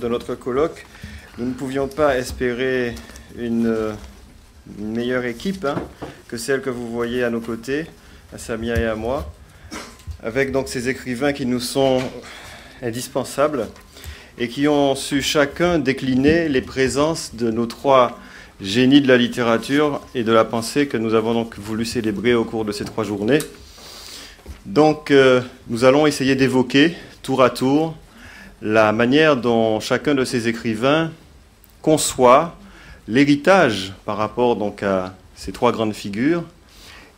de notre colloque, nous ne pouvions pas espérer une meilleure équipe que celle que vous voyez à nos côtés, à Samia et à moi, avec donc ces écrivains qui nous sont indispensables et qui ont su chacun décliner les présences de nos trois génies de la littérature et de la pensée que nous avons donc voulu célébrer au cours de ces 3 journées. Donc nous allons essayer d'évoquer tour à tour la manière dont chacun de ces écrivains conçoit l'héritage par rapport donc à ces 3 grandes figures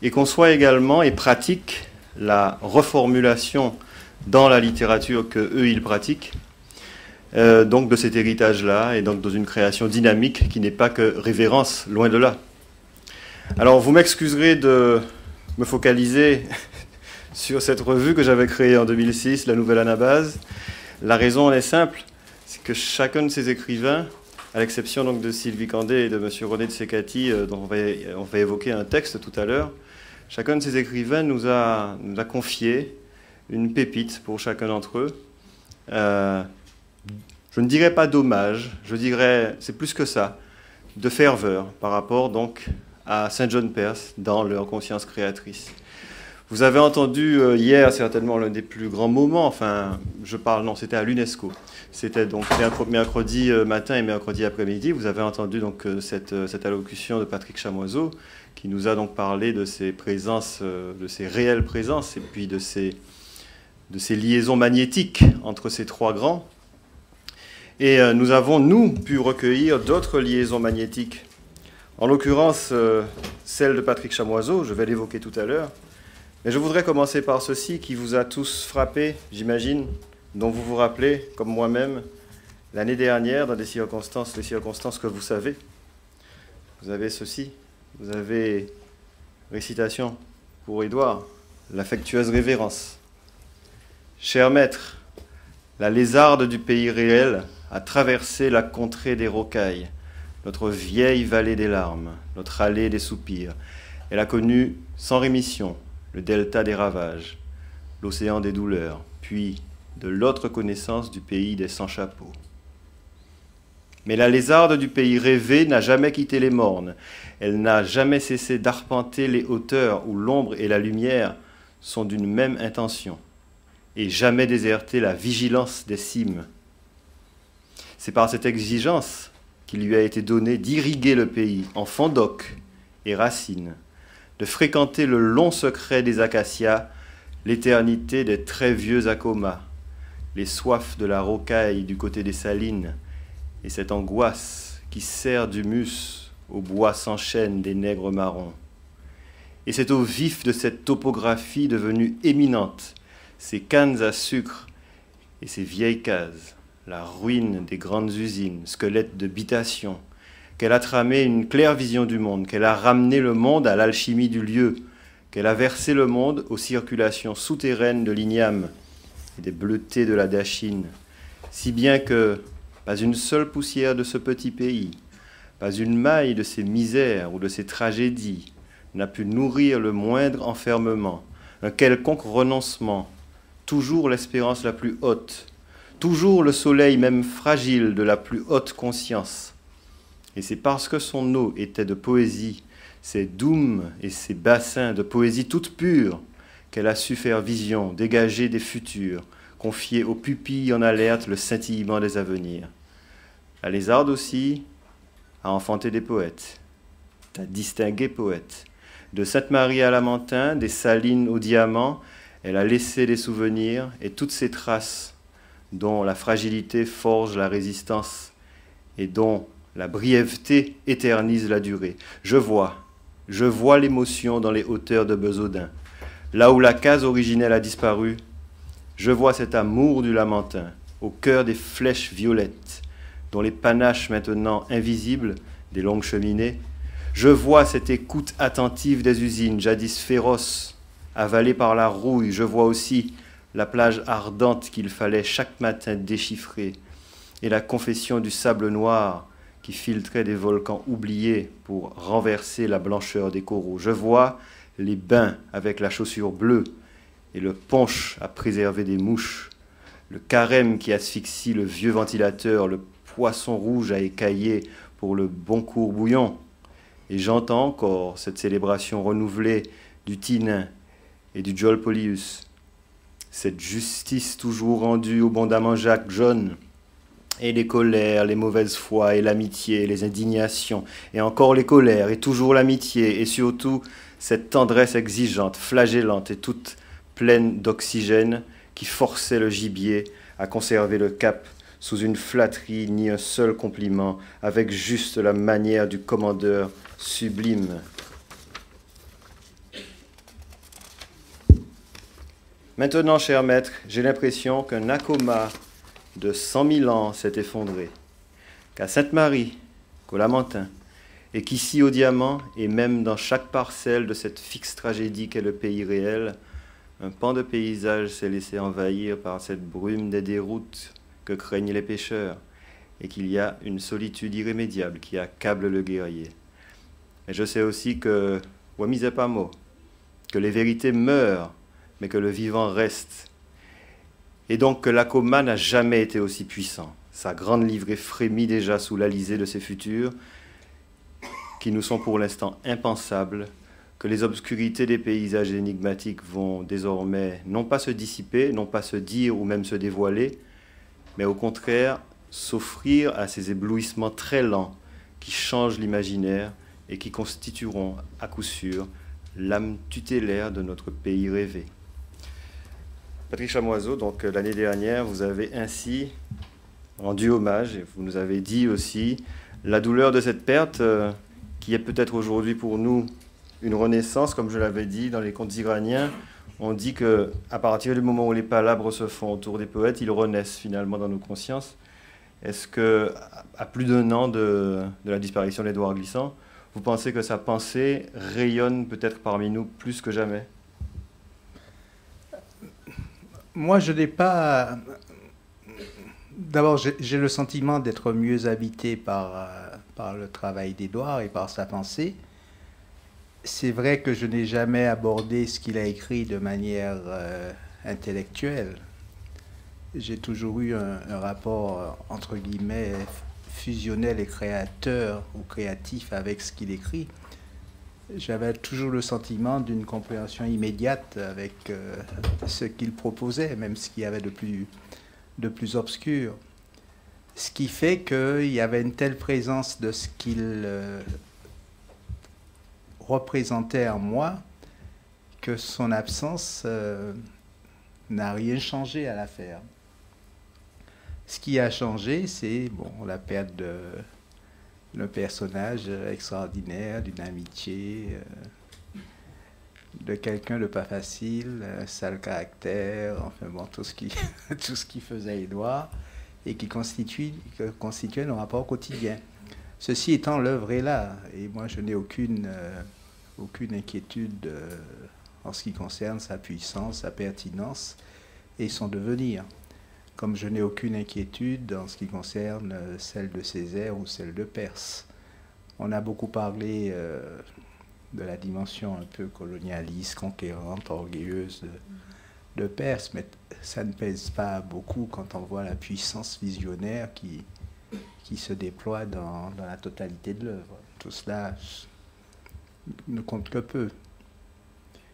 et conçoit également et pratique la reformulation dans la littérature que eux ils pratiquent donc de cet héritage-là et donc dans une création dynamique qui n'est pas que révérence, loin de là. Alors vous m'excuserez de me focaliser sur cette revue que j'avais créée en 2006, la Nouvelle Anabase. La raison est simple, c'est que chacun de ces écrivains, à l'exception donc de Sylvie Candé et de M. René de Secati, dont on va évoquer un texte tout à l'heure, chacun de ces écrivains nous a confié une pépite pour chacun d'entre eux. Je ne dirais pas d'hommage, je dirais, c'est plus que ça, de ferveur par rapport donc à Saint John Perse dans leur conscience créatrice. Vous avez entendu hier certainement l'un des plus grands moments, enfin je parle, non c'était à l'UNESCO, c'était donc mercredi matin et mercredi après-midi, vous avez entendu donc cette allocution de Patrick Chamoiseau qui nous a donc parlé de ses présences, de ses réelles présences et puis de ces liaisons magnétiques entre ces 3 grands. Et nous avons, nous, pu recueillir d'autres liaisons magnétiques. En l'occurrence, celle de Patrick Chamoiseau, je vais l'évoquer tout à l'heure. Mais je voudrais commencer par ceci qui vous a tous frappé, j'imagine, dont vous vous rappelez, comme moi-même, l'année dernière, dans les circonstances que vous savez. Vous avez ceci, vous avez récitation pour Édouard, l'affectueuse révérence. Cher maître, la lézarde du pays réel a traversé la contrée des rocailles, notre vieille vallée des larmes, notre allée des soupirs. Elle a connu sans rémission le delta des ravages, l'océan des douleurs, puis de l'autre connaissance du pays des sans-chapeaux. Mais la lézarde du pays rêvé n'a jamais quitté les mornes, elle n'a jamais cessé d'arpenter les hauteurs où l'ombre et la lumière sont d'une même intention, et jamais déserté la vigilance des cimes. C'est par cette exigence qu'il lui a été donné d'irriguer le pays en fond d'oc et racines, de fréquenter le long secret des acacias, l'éternité des très vieux acomas, les soifs de la rocaille du côté des salines, et cette angoisse qui sert d'humus au bois sans chaîne des nègres marrons. Et c'est au vif de cette topographie devenue éminente, ces cannes à sucre et ces vieilles cases, la ruine des grandes usines, squelettes de bitation, qu'elle a tramé une claire vision du monde, qu'elle a ramené le monde à l'alchimie du lieu, qu'elle a versé le monde aux circulations souterraines de l'igname et des bleutés de la dachine, si bien que pas une seule poussière de ce petit pays, pas une maille de ses misères ou de ses tragédies n'a pu nourrir le moindre enfermement, un quelconque renoncement, toujours l'espérance la plus haute, toujours le soleil même fragile de la plus haute conscience. Et c'est parce que son eau était de poésie, ses dômes et ses bassins de poésie toute pure, qu'elle a su faire vision, dégager des futurs, confier aux pupilles en alerte le scintillement des avenirs. La lézarde aussi a enfanté des poètes, a distingué poètes. De Sainte-Marie à Lamentin, des Salines au Diamant, elle a laissé des souvenirs et toutes ces traces dont la fragilité forge la résistance et dont la brièveté éternise la durée. Je vois l'émotion dans les hauteurs de Besaudin. Là où la case originelle a disparu, je vois cet amour du Lamentin, au cœur des flèches violettes, dont les panaches maintenant invisibles des longues cheminées. Je vois cette écoute attentive des usines, jadis féroces, avalées par la rouille. Je vois aussi la plage ardente qu'il fallait chaque matin déchiffrer, et la confession du sable noir qui filtrait des volcans oubliés pour renverser la blancheur des coraux. Je vois les bains avec la chaussure bleue et le punch à préserver des mouches, le carême qui asphyxie le vieux ventilateur, le poisson rouge à écailler pour le bon court bouillon. Et j'entends encore cette célébration renouvelée du Tinin et du Jolpolius, cette justice toujours rendue au bon d'amant Jacques Jaune, et les colères, les mauvaises foi, et l'amitié, les indignations, et encore les colères, et toujours l'amitié, et surtout cette tendresse exigeante, flagellante et toute pleine d'oxygène qui forçait le gibier à conserver le cap sous une flatterie ni un seul compliment, avec juste la manière du commandeur sublime. Maintenant, cher maître, j'ai l'impression qu'un Acoma de 100 000 ans s'est effondré, qu'à Sainte-Marie, qu'au Lamentin, et qu'ici au Diamant, et même dans chaque parcelle de cette fixe tragédie qu'est le pays réel, un pan de paysage s'est laissé envahir par cette brume des déroutes que craignent les pêcheurs, et qu'il y a une solitude irrémédiable qui accable le guerrier. Et je sais aussi que, Wamizepamo, que les vérités meurent, mais que le vivant reste. Et donc que l'Acoma n'a jamais été aussi puissant. Sa grande livrée frémit déjà sous l'alizé de ses futurs, qui nous sont pour l'instant impensables, que les obscurités des paysages énigmatiques vont désormais non pas se dissiper, non pas se dire ou même se dévoiler, mais au contraire s'offrir à ces éblouissements très lents qui changent l'imaginaire et qui constitueront à coup sûr l'âme tutélaire de notre pays rêvé. Patrick Chamoiseau, donc l'année dernière, vous avez ainsi rendu hommage et vous nous avez dit aussi la douleur de cette perte qui est peut-être aujourd'hui pour nous une renaissance, comme je l'avais dit dans les contes iraniens. On dit qu'à partir du moment où les palabres se font autour des poètes, ils renaissent finalement dans nos consciences. Est-ce qu'à plus d'un an de la disparition d'Édouard Glissant, vous pensez que sa pensée rayonne peut-être parmi nous plus que jamais ? Moi, je n'ai pas... D'abord, j'ai le sentiment d'être mieux habité par le travail d'Édouard et par sa pensée. C'est vrai que je n'ai jamais abordé ce qu'il a écrit de manière intellectuelle. J'ai toujours eu un rapport, entre guillemets, fusionnel et créateur ou créatif avec ce qu'il écrit. J'avais toujours le sentiment d'une compréhension immédiate avec ce qu'il proposait, même ce qu'il y avait de plus obscur. Ce qui fait qu'il y avait une telle présence de ce qu'il représentait en moi que son absence n'a rien changé à l'affaire. Ce qui a changé, c'est la perte d'un personnage extraordinaire, d'une amitié, de quelqu'un de pas facile, un sale caractère, enfin bon, tout ce qui faisait Édouard et qui constituait nos rapports quotidiens. Ceci étant, l'œuvre est là, et moi je n'ai aucune inquiétude en ce qui concerne sa puissance, sa pertinence et son devenir. Comme je n'ai aucune inquiétude en ce qui concerne celle de Césaire ou celle de Perse. On a beaucoup parlé de la dimension un peu colonialiste, conquérante, orgueilleuse de Perse, mais ça ne pèse pas beaucoup quand on voit la puissance visionnaire qui se déploie dans la totalité de l'œuvre. Tout cela ne compte que peu.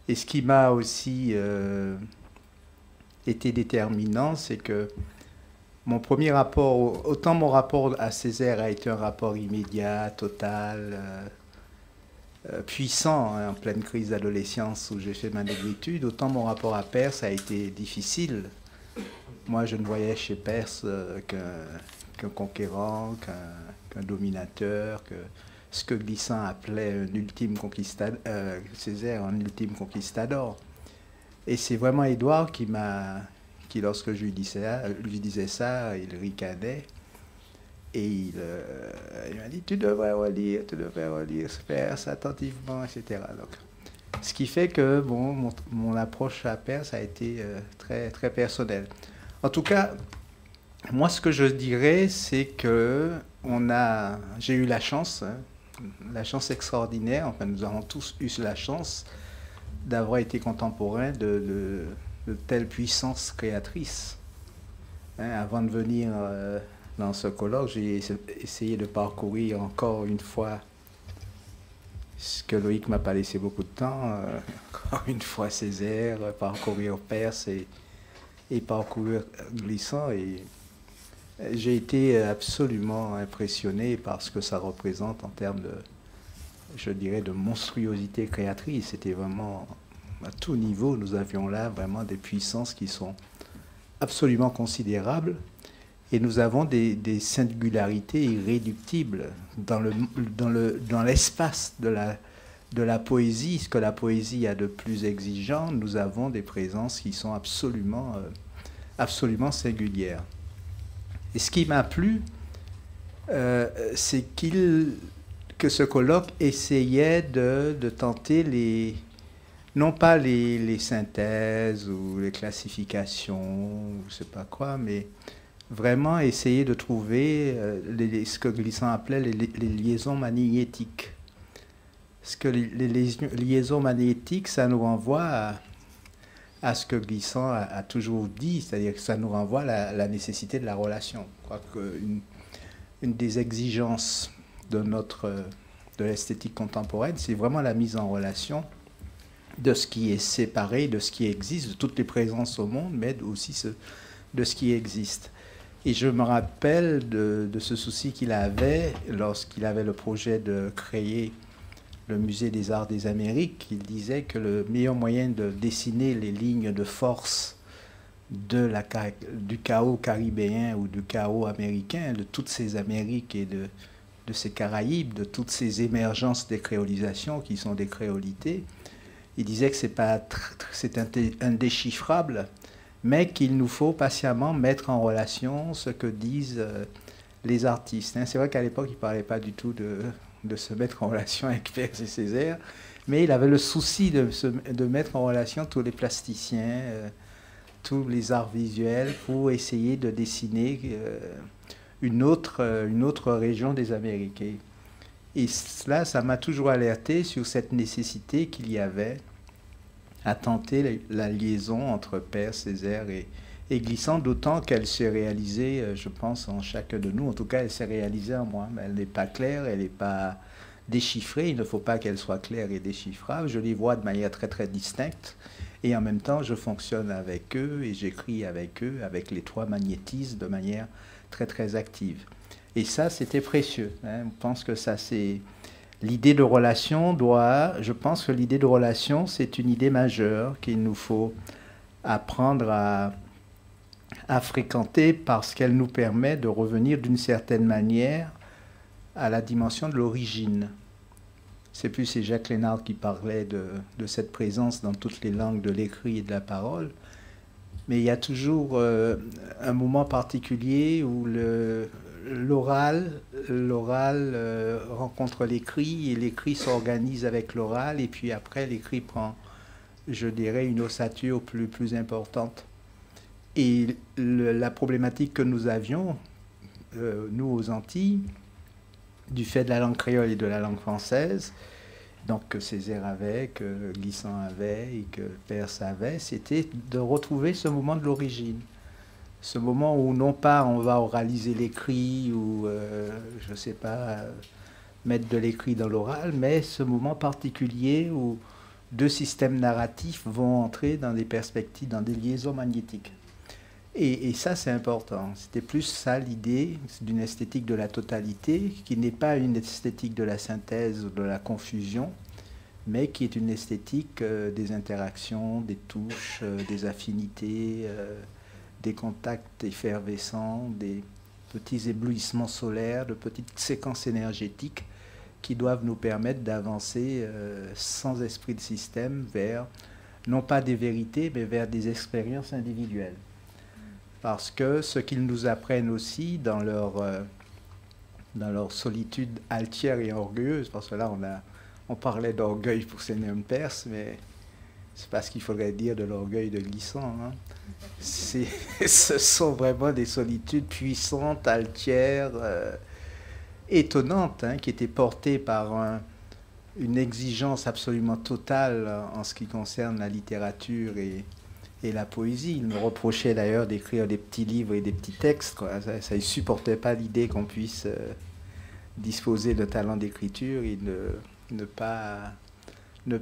Et ce qui m'a aussi été déterminant, c'est que mon premier rapport, autant mon rapport à Césaire a été un rapport immédiat, total, puissant, en pleine crise d'adolescence où j'ai fait ma négritude, autant mon rapport à Perse a été difficile. Moi, je ne voyais chez Perse qu'un conquérant, qu'un dominateur, que ce que Glissant appelait un ultime conquistador, Césaire un ultime conquistador. Et c'est vraiment Édouard qui, lorsque je lui disais ça, il ricanait. Et il m'a dit, tu devrais relire Perse attentivement, etc. Donc, ce qui fait que mon approche à Perse a été très, très personnelle. En tout cas, moi, ce que je dirais, c'est que j'ai eu la chance extraordinaire, enfin nous avons tous eu la chance d'avoir été contemporains de telles puissances créatrices. Hein, avant de venir dans ce colloque, j'ai essayé de parcourir encore une fois ce que Loïc m'a pas laissé beaucoup de temps, encore une fois Césaire, parcourir Perse et parcourir Glissant. Et j'ai été absolument impressionné par ce que ça représente en termes de, je dirais, de monstruosité créatrice. C'était vraiment, à tout niveau, nous avions là vraiment des puissances qui sont absolument considérables. Et nous avons des singularités irréductibles dans l'espace de la poésie, ce que la poésie a de plus exigeant. Nous avons des présences qui sont absolument singulières. Et ce qui m'a plu, c'est que ce colloque essayait de tenter non pas les synthèses ou les classifications, ou je ne sais pas quoi, mais vraiment essayer de trouver ce que Glissant appelait les liaisons magnétiques. Parce que les liaisons magnétiques, ça nous renvoie à ce que Glissant a toujours dit, c'est-à-dire que ça nous renvoie à la nécessité de la relation. Je crois qu'une des exigences de l'esthétique contemporaine, c'est vraiment la mise en relation de ce qui est séparé, de ce qui existe, de toutes les présences au monde, mais aussi de ce qui existe. Et je me rappelle de ce souci qu'il avait lorsqu'il avait le projet de créer le Musée des Arts des Amériques. Il disait que le meilleur moyen de dessiner les lignes de force du chaos caribéen ou du chaos américain, de toutes ces Amériques et de ces Caraïbes, de toutes ces émergences des créolisations qui sont des créolités, il disait que c'est indéchiffrable, mais qu'il nous faut patiemment mettre en relation ce que disent les artistes. C'est vrai qu'à l'époque, il ne parlait pas du tout de se mettre en relation avec Perse et Césaire, mais il avait le souci de mettre en relation tous les plasticiens, tous les arts visuels, pour essayer de dessiner une autre région des Amériques. Et cela, ça m'a toujours alerté sur cette nécessité qu'il y avait à tenter la liaison entre Perse, Césaire et Glissant, d'autant qu'elle s'est réalisée, je pense, en chacun de nous. En tout cas, elle s'est réalisée en moi. Mais elle n'est pas claire, elle n'est pas déchiffrée. Il ne faut pas qu'elle soit claire et déchiffrable. Je les vois de manière très, très distincte. Et en même temps, je fonctionne avec eux et j'écris avec eux, avec les trois magnétismes, de manière très, très active. Et ça, c'était précieux. Je pense que ça, c'est... L'idée de relation je pense que l'idée de relation, c'est une idée majeure qu'il nous faut apprendre à fréquenter parce qu'elle nous permet de revenir d'une certaine manière à la dimension de l'origine. C'est plus c'est Jacques Lénard qui parlait de cette présence dans toutes les langues de l'écrit et de la parole. Mais il y a toujours un moment particulier où l'oral rencontre l'écrit et l'écrit s'organise avec l'oral et puis après l'écrit prend, je dirais, une ossature plus importante. Et la problématique que nous avions, nous aux Antilles, du fait de la langue créole et de la langue française, donc que Césaire avait, que Glissant avait et que Perse avait, c'était de retrouver ce moment de l'origine. Ce moment où non pas on va oraliser l'écrit ou, je ne sais pas, mettre de l'écrit dans l'oral, mais ce moment particulier où deux systèmes narratifs vont entrer dans des perspectives, dans des liaisons magnétiques. Et ça, c'est important. C'était plus ça l'idée d'une esthétique de la totalité, qui n'est pas une esthétique de la synthèse ou de la confusion, mais qui est une esthétique des interactions, des touches, des affinités, des contacts effervescents, des petits éblouissements solaires, de petites séquences énergétiques qui doivent nous permettre d'avancer sans esprit de système vers, non pas des vérités, mais vers des expériences individuelles. Parce que ce qu'ils nous apprennent aussi dans leur solitude altière et orgueilleuse, parce que là on parlait d'orgueil pour Sénéon Perse, mais c'est pas ce qu'il faudrait dire de l'orgueil de Glissant. Hein. Ce sont vraiment des solitudes puissantes, altières, étonnantes, qui étaient portées par une exigence absolument totale en ce qui concerne la littérature et et la poésie. Il me reprochait d'ailleurs d'écrire des petits livres et des petits textes, quoi. Ça ne supportait pas l'idée qu'on puisse disposer de talent d'écriture et ne pas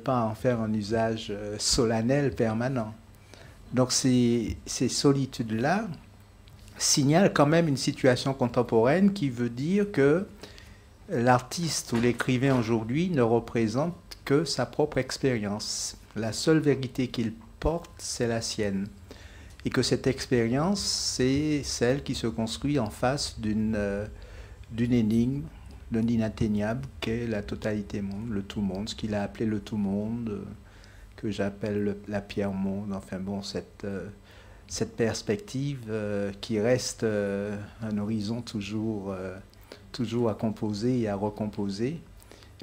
en faire un usage solennel permanent. Donc ces solitudes-là signalent quand même une situation contemporaine qui veut dire que l'artiste ou l'écrivain aujourd'hui ne représente que sa propre expérience. La seule vérité qu'il porte, c'est la sienne. Et que cette expérience, c'est celle qui se construit en face d'une énigme, d'un inatteignable qu'est la totalité monde, le tout monde, ce qu'il a appelé le tout monde, que j'appelle la pierre monde. Enfin bon, cette perspective qui reste un horizon toujours à composer et à recomposer,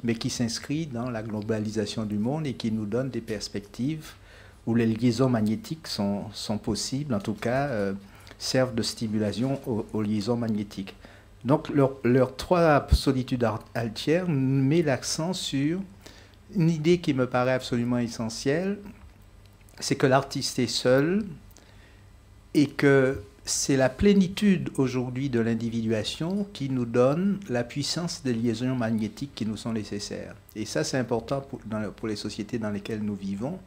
mais qui s'inscrit dans la globalisation du monde et qui nous donne des perspectives où les liaisons magnétiques sont possibles, en tout cas servent de stimulation aux liaisons magnétiques. Donc leurs trois solitudes altières met l'accent sur une idée qui me paraît absolument essentielle, c'est que l'artiste est seul et que c'est la plénitude aujourd'hui de l'individuation qui nous donne la puissance des liaisons magnétiques qui nous sont nécessaires. Et ça, c'est important pour les sociétés dans lesquelles nous vivons,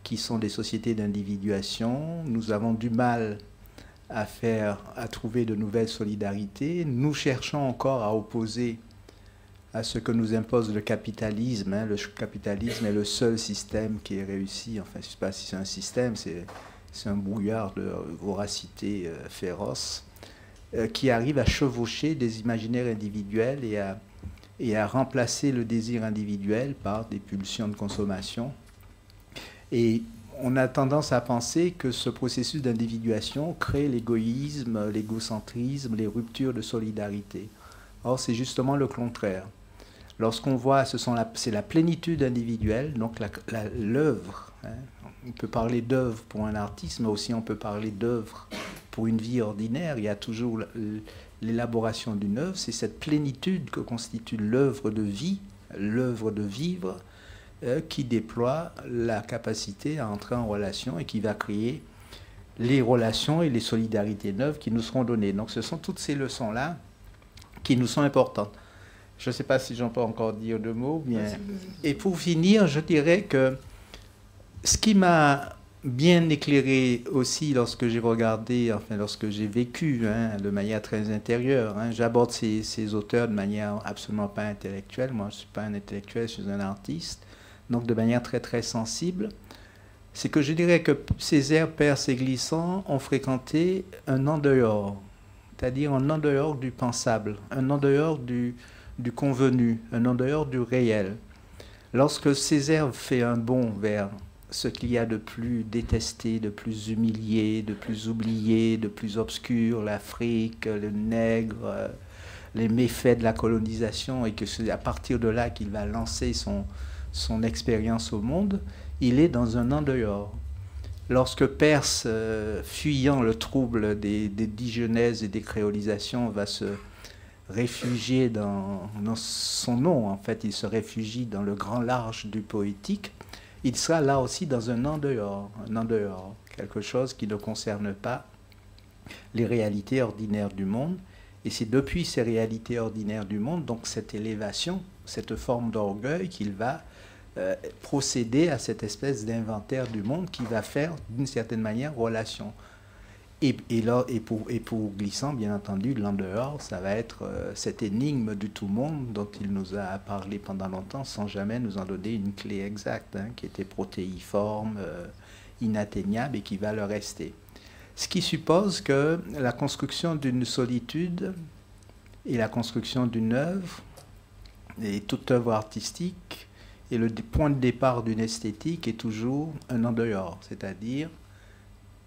qui sont des sociétés d'individuation. Nous avons du mal à trouver de nouvelles solidarités. Nous cherchons encore à opposer à ce que nous impose le capitalisme. Le capitalisme est le seul système qui est réussi. Enfin, je ne sais pas si c'est un système, c'est un brouillard de voracité féroce qui arrive à chevaucher des imaginaires individuels et à remplacer le désir individuel par des pulsions de consommation. Et on a tendance à penser que ce processus d'individuation crée l'égoïsme, l'égocentrisme, les ruptures de solidarité. Or, c'est justement le contraire. Lorsqu'on voit, c'est la plénitude individuelle, donc l'œuvre. On peut parler d'œuvre pour un artiste, mais aussi on peut parler d'œuvre pour une vie ordinaire. Il y a toujours l'élaboration d'une œuvre. C'est cette plénitude que constitue l'œuvre de vie, l'œuvre de vivre, qui déploie la capacité à entrer en relation et qui va créer les relations et les solidarités neuves qui nous seront données. Donc ce sont toutes ces leçons-là qui nous sont importantes. Je ne sais pas si j'en peux encore dire deux mots. Bien. Et pour finir, je dirais que ce qui m'a bien éclairé aussi lorsque j'ai regardé, enfin lorsque j'ai vécu de manière très intérieure, j'aborde ces auteurs de manière absolument pas intellectuelle. Moi, je ne suis pas un intellectuel, je suis un artiste. Donc de manière très très sensible, c'est que je dirais que Césaire, Peirce et Glissant ont fréquenté un en dehors, c'est-à-dire un en dehors du pensable, un en dehors du convenu, un en dehors du réel. Lorsque Césaire fait un bond vers ce qu'il y a de plus détesté, de plus humilié, de plus oublié, de plus obscur, l'Afrique, le nègre, les méfaits de la colonisation, et que c'est à partir de là qu'il va lancer son expérience au monde, il est dans un en dehors. Lorsque Peirce, fuyant le trouble des digenèses et des créolisations, va se réfugier dans son nom, en fait, il se réfugie dans le grand large du poétique, il sera là aussi dans un en dehors, quelque chose qui ne concerne pas les réalités ordinaires du monde. Et c'est depuis ces réalités ordinaires du monde, donc cette élévation, cette forme d'orgueil, qu'il va procéder à cette espèce d'inventaire du monde qui va faire d'une certaine manière relation. Et pour Glissant, bien entendu, l'en dehors, ça va être cette énigme du tout monde dont il nous a parlé pendant longtemps sans jamais nous en donner une clé exacte, qui était protéiforme, inatteignable et qui va le rester. Ce qui suppose que la construction d'une solitude et la construction d'une œuvre, et toute œuvre artistique, et le point de départ d'une esthétique est toujours un en dehors, c'est-à-dire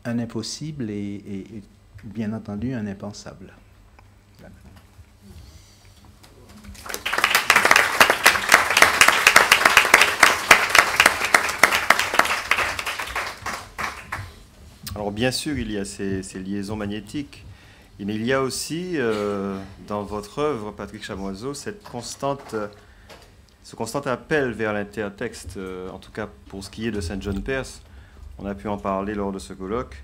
un impossible et bien entendu un impensable. Alors bien sûr, il y a ces liaisons magnétiques, mais il y a aussi dans votre œuvre, Patrick Chamoiseau, ce constant appel vers l'intertexte, en tout cas pour ce qui est de Saint John Peirce. On a pu en parler lors de ce colloque.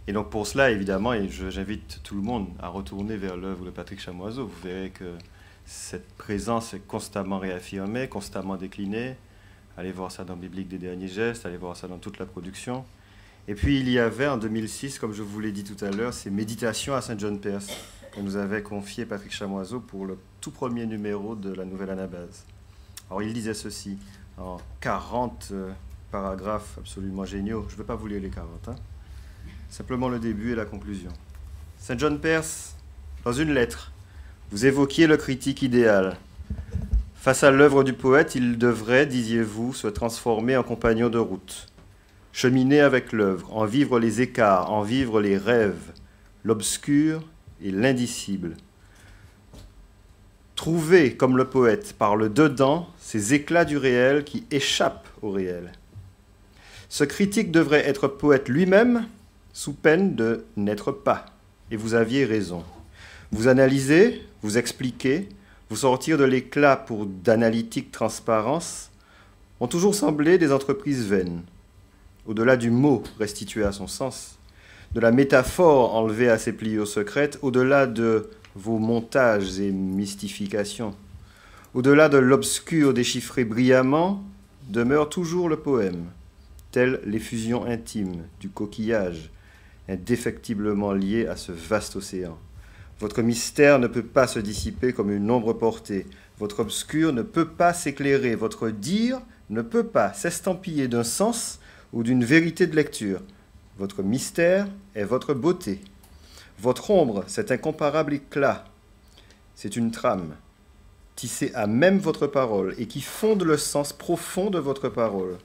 Et donc pour cela, évidemment, et j'invite tout le monde à retourner vers l'œuvre de Patrick Chamoiseau. Vous verrez que cette présence est constamment réaffirmée, constamment déclinée. Allez voir ça dans Biblique des derniers gestes, allez voir ça dans toute la production. Et puis il y avait en 2006, comme je vous l'ai dit tout à l'heure, ces méditations à Saint John Perse que nous avait confié Patrick Chamoiseau pour le tout premier numéro de la Nouvelle Anabase. Alors il disait ceci, en 40 paragraphes absolument géniaux. Je ne vais pas vous lire les 40, hein. Simplement le début et la conclusion. Saint John Perse, dans une lettre, vous évoquiez le critique idéal. Face à l'œuvre du poète, il devrait, disiez-vous, se transformer en compagnon de route. Cheminer avec l'œuvre, en vivre les écarts, en vivre les rêves, l'obscur et l'indicible. Trouver, comme le poète, par le dedans, ces éclats du réel qui échappent au réel. Ce critique devrait être poète lui-même, sous peine de n'être pas. Et vous aviez raison. Vous analysez, vous expliquez, vous sortir de l'éclat pour d'analytique transparence ont toujours semblé des entreprises vaines. Au-delà du mot restitué à son sens, de la métaphore enlevée à ses pliures secrètes, au-delà de vos montages et mystifications, au-delà de l'obscur déchiffré brillamment, demeure toujours le poème, telles l'effusion intime du coquillage, indéfectiblement lié à ce vaste océan. Votre mystère ne peut pas se dissiper comme une ombre portée. Votre obscur ne peut pas s'éclairer. Votre dire ne peut pas s'estampiller d'un sens ou d'une vérité de lecture. Votre mystère est votre beauté. Votre ombre, cet incomparable éclat, c'est une trame tissée à même votre parole et qui fonde le sens profond de votre parole.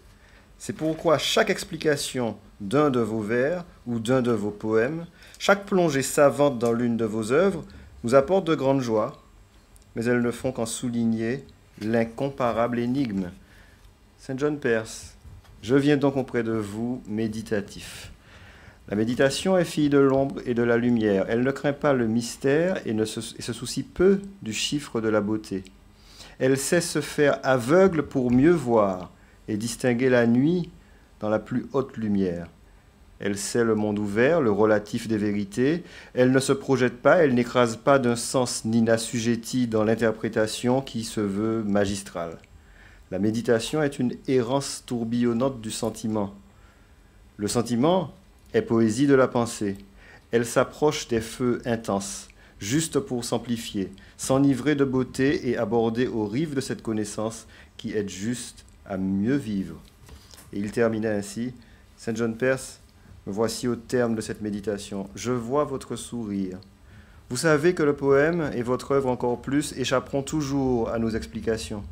C'est pourquoi chaque explication d'un de vos vers ou d'un de vos poèmes, chaque plongée savante dans l'une de vos œuvres nous apporte de grandes joies, mais elles ne font qu'en souligner l'incomparable énigme. Saint John Perse, je viens donc auprès de vous méditatif. La méditation est fille de l'ombre et de la lumière. Elle ne craint pas le mystère et se soucie peu du chiffre de la beauté. Elle sait se faire aveugle pour mieux voir et distinguer la nuit dans la plus haute lumière. Elle sait le monde ouvert, le relatif des vérités. Elle ne se projette pas, elle n'écrase pas d'un sens ni n'assujettit dans l'interprétation qui se veut magistrale. La méditation est une errance tourbillonnante du sentiment. Le sentiment est poésie de la pensée. Elle s'approche des feux intenses, juste pour s'amplifier, s'enivrer de beauté et aborder aux rives de cette connaissance qui aide juste à mieux vivre. Et il terminait ainsi, Saint John Perse, me voici au terme de cette méditation. Je vois votre sourire. Vous savez que le poème et votre œuvre encore plus échapperont toujours à nos explications,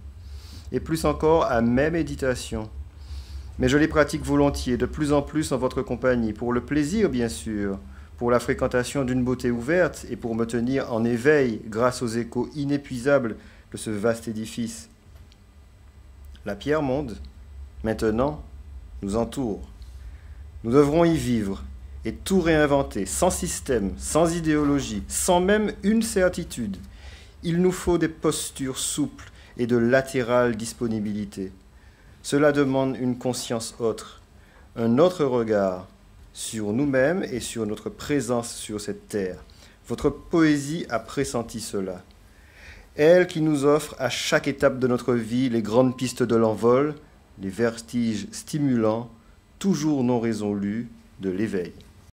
et plus encore à mes méditations. Mais je les pratique volontiers, de plus en plus en votre compagnie, pour le plaisir bien sûr, pour la fréquentation d'une beauté ouverte et pour me tenir en éveil grâce aux échos inépuisables de ce vaste édifice. La pierre monde, maintenant, nous entoure. Nous devrons y vivre et tout réinventer, sans système, sans idéologie, sans même une certitude. Il nous faut des postures souples et de latérale disponibilité. Cela demande une conscience autre, un autre regard sur nous-mêmes et sur notre présence sur cette terre. Votre poésie a pressenti cela. Elle qui nous offre à chaque étape de notre vie les grandes pistes de l'envol, les vertiges stimulants, toujours non résolus, de l'éveil.